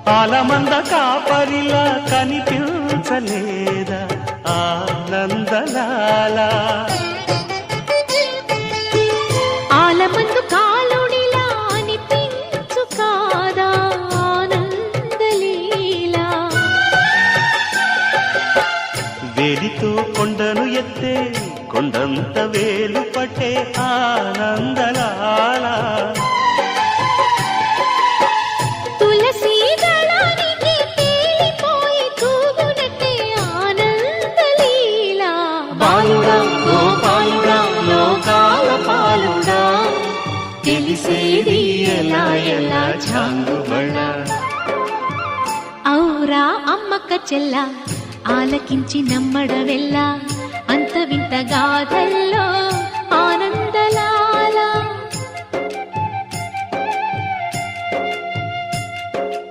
ఆలమంద కాపరిలా కనిపించలేదా ఆనందలాల ఆలమందు కాలుడిలా అనిపించు కాదా ఆనందలీలా వేలితో కొండను ఎత్తే కొండంత వేలు పట్టే ఆనందలాల తులసి దళానికి తేలిపోయి తూగునట్టే ఆనందలీలా బాలుడా గోపాలుడా లోకాల పాలుడా తెలిసేది ఎలా ఎలా చాంగుబడా ఔరా అమ్మక్క చెల్ల ఆలకించి నమ్మడవెల్లా అంత వింత గాథల్లో